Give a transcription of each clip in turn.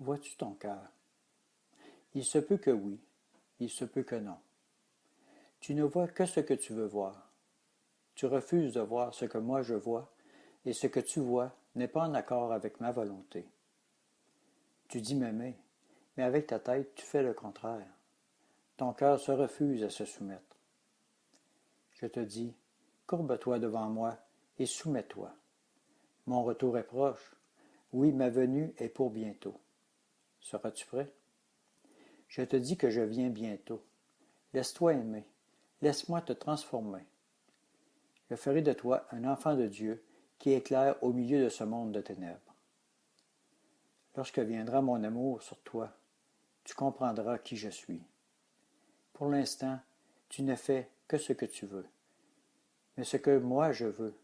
Vois-tu ton cœur? Il se peut que oui, il se peut que non. Tu ne vois que ce que tu veux voir. Tu refuses de voir ce que moi je vois, et ce que tu vois n'est pas en accord avec ma volonté. Tu dis m'aimer, mais avec ta tête tu fais le contraire. Ton cœur se refuse à se soumettre. Je te dis, courbe-toi devant moi et soumets-toi. Mon retour est proche. Oui, ma venue est pour bientôt. Seras-tu prêt? Je te dis que je viens bientôt. Laisse-toi aimer. Laisse-moi te transformer. Je ferai de toi un enfant de Dieu qui éclaire au milieu de ce monde de ténèbres. Lorsque viendra mon amour sur toi, tu comprendras qui je suis. Pour l'instant, tu ne fais que ce que tu veux. Mais ce que moi je veux,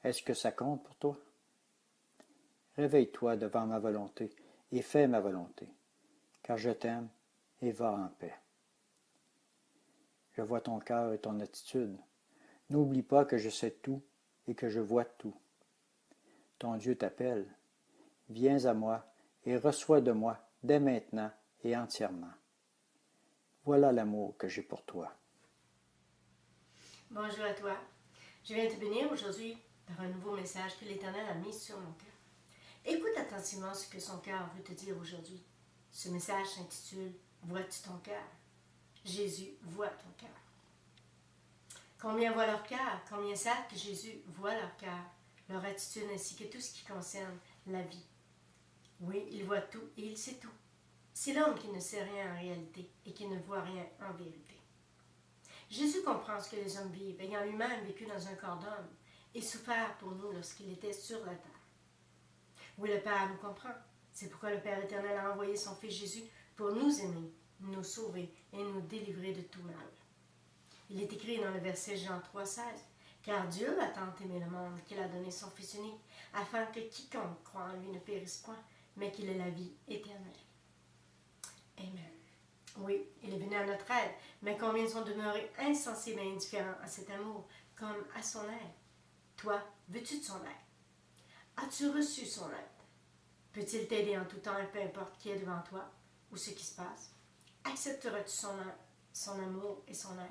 est-ce que ça compte pour toi? Réveille-toi devant ma volonté et fais ma volonté, car je t'aime et va en paix. Je vois ton cœur et ton attitude. N'oublie pas que je sais tout et que je vois tout. Ton Dieu t'appelle. Viens à moi et reçois de moi dès maintenant et entièrement. Voilà l'amour que j'ai pour toi. Bonjour à toi. Je viens te bénir aujourd'hui par un nouveau message que l'Éternel a mis sur mon cœur. Écoute attentivement ce que son cœur veut te dire aujourd'hui. Ce message s'intitule « Vois-tu ton cœur ?» Jésus voit ton cœur. Combien voient leur cœur? Combien savent que Jésus voit leur cœur, leur attitude ainsi que tout ce qui concerne la vie? Oui, il voit tout et il sait tout. C'est l'homme qui ne sait rien en réalité et qui ne voit rien en vérité. Jésus comprend ce que les hommes vivent, ayant lui-même vécu dans un corps d'homme et souffert pour nous lorsqu'il était sur la terre. Oui, le Père nous comprend. C'est pourquoi le Père éternel a envoyé son Fils Jésus pour nous aimer, nous sauver et nous délivrer de tout mal. Il est écrit dans le verset Jean 3,16 « Car Dieu a tant aimé le monde qu'il a donné son Fils unique, afin que quiconque croit en lui ne périsse point, mais qu'il ait la vie éternelle. » Amen. Oui, il est venu à notre aide, mais combien sont demeurés insensibles et indifférents à cet amour, comme à son aide? Toi, veux-tu de son aide? As-tu reçu son aide? Peut-il t'aider en tout temps et peu importe qui est devant toi ou ce qui se passe? Accepteras-tu son amour et son aide?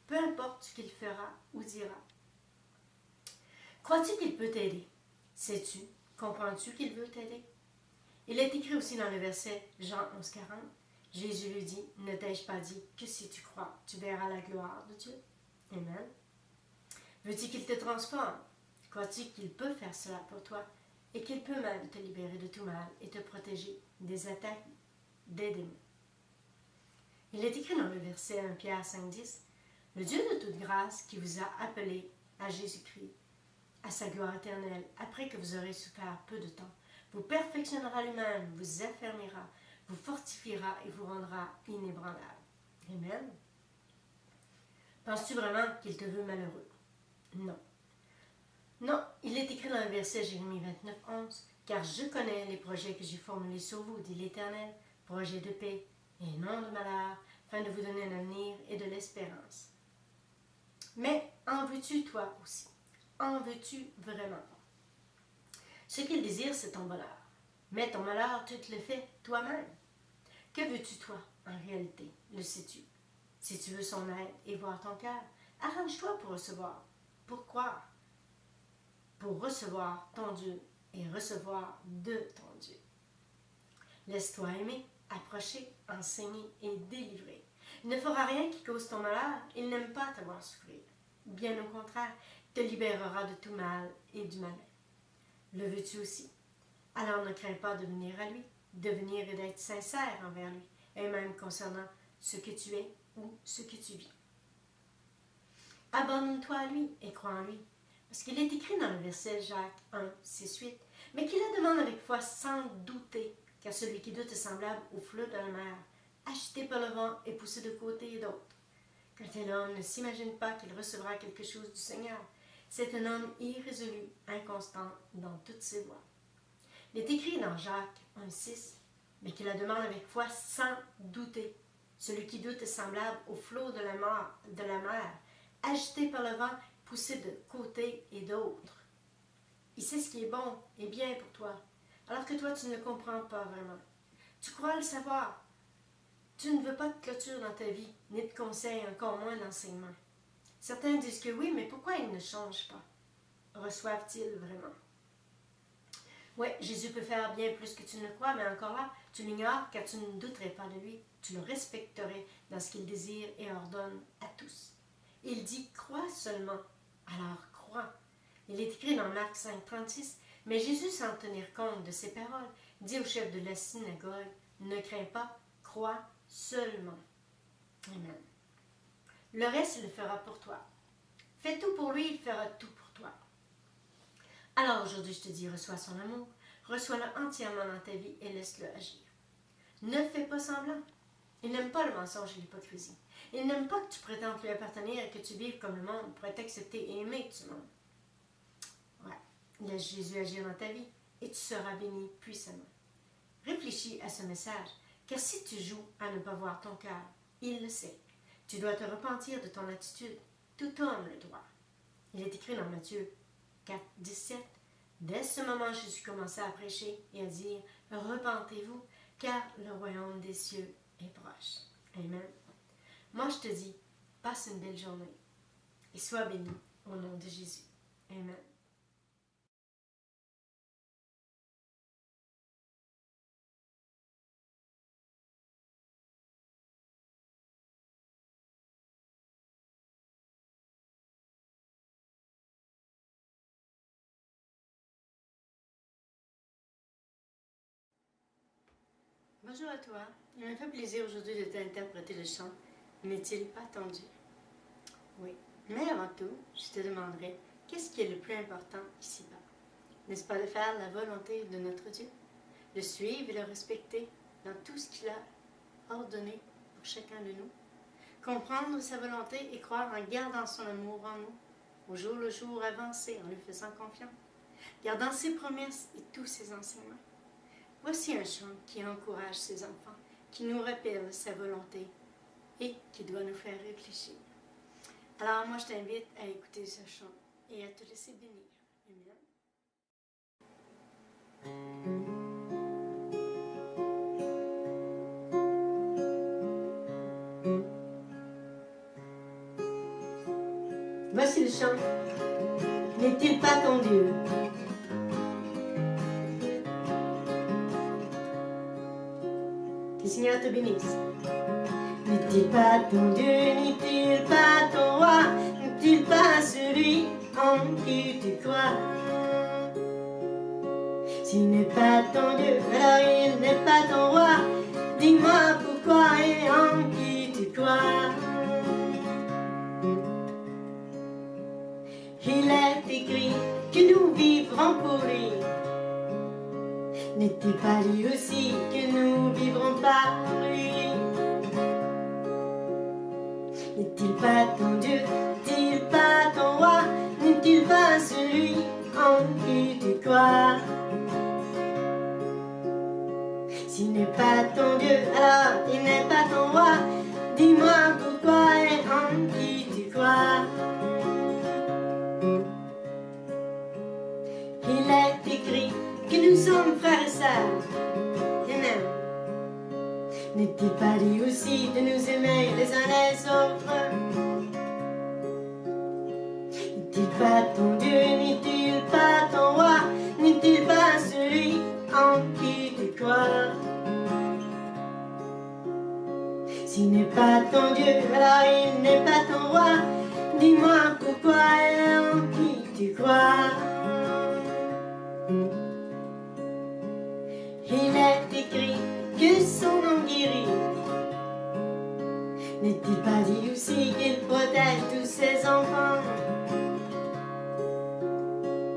Peu importe ce qu'il fera ou dira. Crois-tu qu'il peut t'aider? Sais-tu, comprends-tu qu'il veut t'aider? Il est écrit aussi dans le verset Jean 11,40. Jésus lui dit, ne t'ai-je pas dit que si tu crois, tu verras la gloire de Dieu? Amen. Veux-tu qu'il te transforme? Crois-tu qu'il peut faire cela pour toi et qu'il peut même te libérer de tout mal et te protéger des attaques des démons? Il est écrit dans le verset 1 Pierre 5,10. Le Dieu de toute grâce qui vous a appelé à Jésus-Christ, à sa gloire éternelle, après que vous aurez souffert peu de temps, vous perfectionnera lui-même, vous affermira, vous fortifiera et vous rendra inébranlable. Amen. Penses-tu vraiment qu'il te veut malheureux? Non. Non, il est écrit dans le verset Jérémie 29, 11. Car je connais les projets que j'ai formulés sur vous, dit l'Éternel, projets de paix et non de malheur, afin de vous donner un avenir et de l'espérance. Mais en veux-tu toi aussi? En veux-tu vraiment? Ce qu'il désire, c'est ton bonheur. Mais ton malheur, tu te le fais toi-même. Que veux-tu toi, en réalité? Le sais-tu? Si tu veux son aide et voir ton cœur, arrange-toi pour recevoir, pour croire, pour recevoir ton Dieu et recevoir de ton Dieu. Laisse-toi aimer, approcher, enseigner et délivrer. Il ne fera rien qui cause ton malheur, il n'aime pas te voir souffrir. Bien au contraire, il te libérera de tout mal et du malin. Le veux-tu aussi? Alors ne crains pas de venir à lui, de venir et d'être sincère envers lui, et même concernant ce que tu es ou ce que tu vis. Abandonne-toi à lui et crois en lui, parce qu'il est écrit dans le verset Jacques 1, 6, 8, mais qu'il la demande avec foi sans douter, car celui qui doute est semblable au flot de la mer, agité par le vent et poussé de côté et d'autre. Qu'un tel homme ne s'imagine pas qu'il recevra quelque chose du Seigneur. C'est un homme irrésolu, inconstant dans toutes ses voies. Il est écrit dans Jacques 1, 6, mais qu'il la demande avec foi sans douter. Celui qui doute est semblable au flot de la mer, agité par le vent, poussé de côté et d'autre. Il sait ce qui est bon et bien pour toi, alors que toi tu ne le comprends pas vraiment. Tu crois le savoir. Tu ne veux pas de clôture dans ta vie, ni de conseils, encore moins d'enseignement. Certains disent que oui, mais pourquoi ils ne changent pas? Reçoivent-ils vraiment? Oui, Jésus peut faire bien plus que tu ne le crois, mais encore là, tu l'ignores car tu ne douterais pas de lui. Tu le respecterais dans ce qu'il désire et ordonne à tous. Il dit « crois seulement ». Alors crois. Il est écrit dans Marc 5,36 « Mais Jésus, sans tenir compte de ces paroles, dit au chef de la synagogue « Ne crains pas, crois seulement. » Amen. Le reste, il le fera pour toi. Fais tout pour lui, il fera tout pour toi. Alors aujourd'hui, je te dis, reçois son amour, reçois-le entièrement dans ta vie et laisse-le agir. Ne fais pas semblant. Il n'aime pas le mensonge et l'hypocrisie. Il n'aime pas que tu prétendes lui appartenir et que tu vives comme le monde pour être accepté et aimé du monde. Ouais, laisse Jésus agir dans ta vie et tu seras béni puissamment. Réfléchis à ce message, car si tu joues à ne pas voir ton cœur, il le sait. Tu dois te repentir de ton attitude. Tout homme le doit. Il est écrit dans Matthieu 4, 17. Dès ce moment, Jésus commença à prêcher et à dire « Repentez-vous, car le royaume des cieux est proche. » Amen. Moi, je te dis, passe une belle journée et sois béni au nom de Jésus. Amen. Bonjour à toi. Il me fait plaisir aujourd'hui de t'interpréter le chant « N'est-il pas ton Dieu ?» Oui, mais avant tout, je te demanderai qu'est-ce qui est le plus important ici-bas? N'est-ce pas de faire la volonté de notre Dieu? Le suivre et le respecter dans tout ce qu'il a ordonné pour chacun de nous? Comprendre sa volonté et croire en gardant son amour en nous, au jour le jour avancer en lui faisant confiance, gardant ses promesses et tous ses enseignements. Voici un chant qui encourage ses enfants, qui nous rappelle sa volonté et qui doit nous faire réfléchir. Alors moi je t'invite à écouter ce chant et à te laisser bénir. Amen. Voici le chant. N'est-il pas ton Dieu? Que le Seigneur te bénisse. N'est-il pas ton Dieu, n'est-il pas ton roi, n'est-il pas celui en qui tu crois? S'il n'est pas ton Dieu, alors il n'est pas ton roi. Dis-moi pourquoi et en qui tu crois. Il est écrit que nous vivrons pour lui. N'est-il pas dit aussi que nous vivrons par lui? N'est-il pas ton Dieu, n'est-il pas ton roi, n'est-il pas celui en qui tu crois? S'il n'est pas ton Dieu, alors il n'est pas ton roi. Dis-moi pourquoi et en qui tu crois. Il est écrit que nous sommes frères et sœurs. Amen. N'est-il pas dit aussi de nous aimer les uns les autres? N'est-il pas ton Dieu, n'est-il pas ton roi, n'est-il pas celui en qui tu crois? S'il n'est pas ton Dieu, alors il n'est pas ton roi. Dis-moi pourquoi et en qui tu crois. Il est écrit que son nom guérit. N'est-il pas dit aussi qu'il protège tous ses enfants?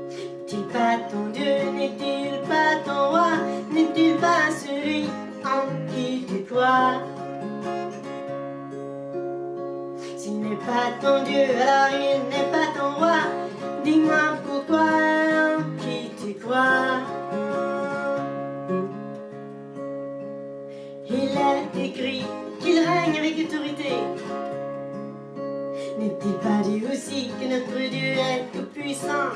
N'est-il pas ton Dieu, n'est-il pas ton roi, n'est-il pas celui en qui tu crois? S'il n'est pas ton Dieu, alors il n'est pas ton roi. Dis-moi pourquoi en qui tu crois. Il est écrit qu'il règne avec autorité. N'est-il pas dit aussi que notre Dieu est tout-puissant?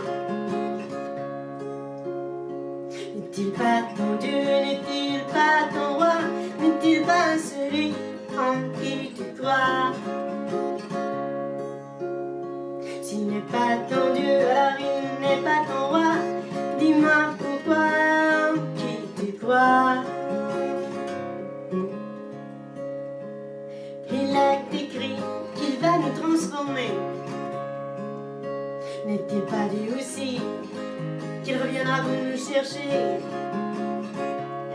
N'est-il pas ton Dieu, n'est-il pas ton roi, transformé. N'est-il pas dit aussi qu'il reviendra pour nous chercher?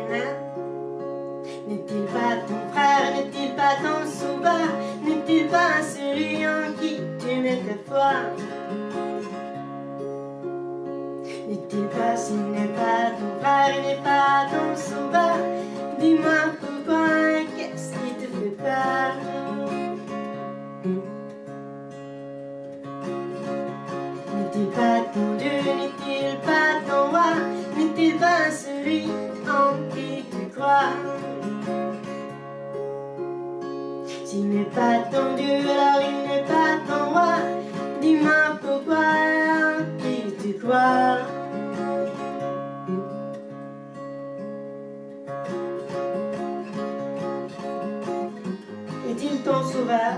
Amen. N'est-il pas ton frère, n'est-il pas ton sauveur, n'est-il pas celui en qui tu mets ta foi? N'est-il pas, s'il n'est pas ton frère, il n'est pas ton sauveur, dis-moi pourquoi, qu'est-ce qui te fait peur? N'est-il pas ton Dieu, n'est-il pas ton roi, n'est-il pas celui en qui tu crois? S'il n'est pas ton Dieu, alors il n'est pas ton roi, dis-moi pourquoi, en qui tu crois? Est-il ton sauveur?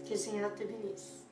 Que le Seigneur te bénisse.